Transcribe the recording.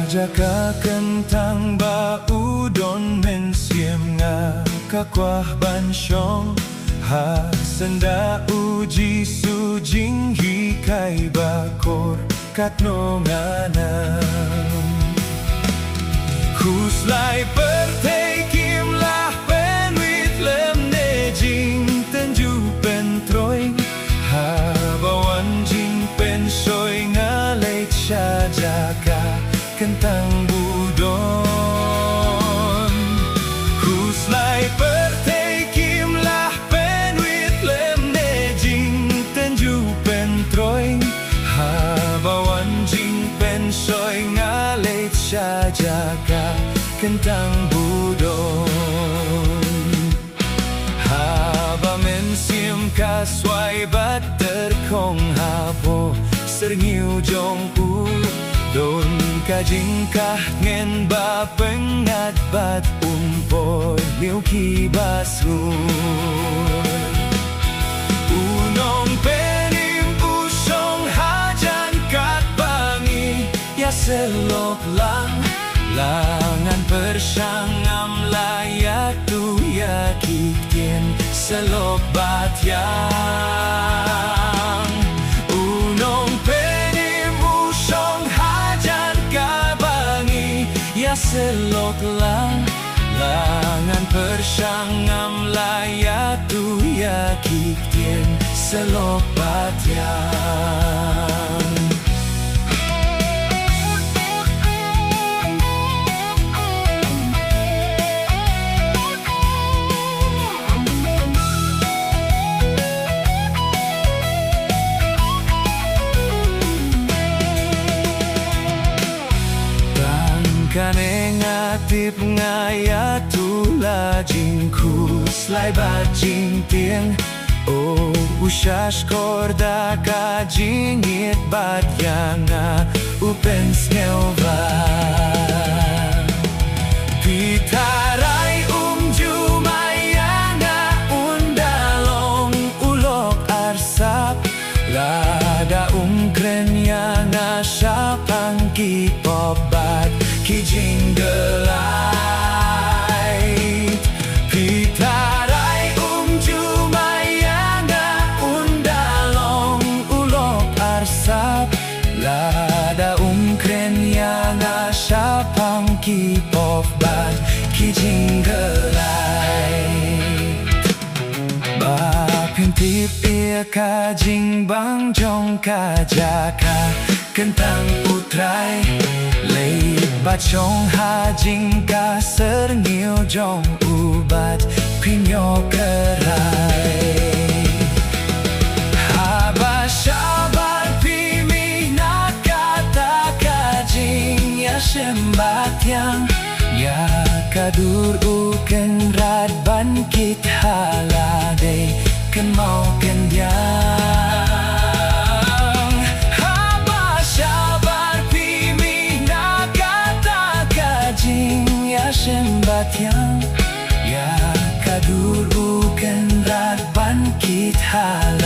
Jaka kentang ba udon men siem nga kakwah ban syong ha senda uji sujing hi kai bakor katno nganam Huslai pertei kim lah pen with lem ne jing tenju pen troi ha bawan jing pen soi ngalai cha jaka kentang budon Huslai pertei kim lah pen with lem ne jing tenju pen troi ha bawan jing pen soi ngalai cha jaka kentang budon ha ba men sim ka swai bat terkong hapo serngiu jong u don ka jingkah ngen ba pengat bat umpoi liu ki basur unong penim usong hajan kat bangi ya selok lang langan persangam layak tu ya kitien selok bat yang unong penim usong hajan kabangi ya selok lang langan persangam layak tu ya kitien selok bat yang Kaneng atip ngaya tula jingku slai bat jing tieng oh usyas korda ka jingit bat yanga upen snelva pitarai jumayanga undalong ulok arsap lada kren yanga sapang kipobat kijing gelait pitarai jumayanga undalong ulok arsap lada kren yanga sapang kipobat kijing gelait bapintip ia kajing bang jong kajaka kentang utrai leit bat chong hajing ka serngiu jong ubat pinyo kerai haba syabar pimi nakata kajing ya sembat yang ya kadur uken rad ban kit halade ken mau ken diang sembatyang ya kadur bukan radban kit hal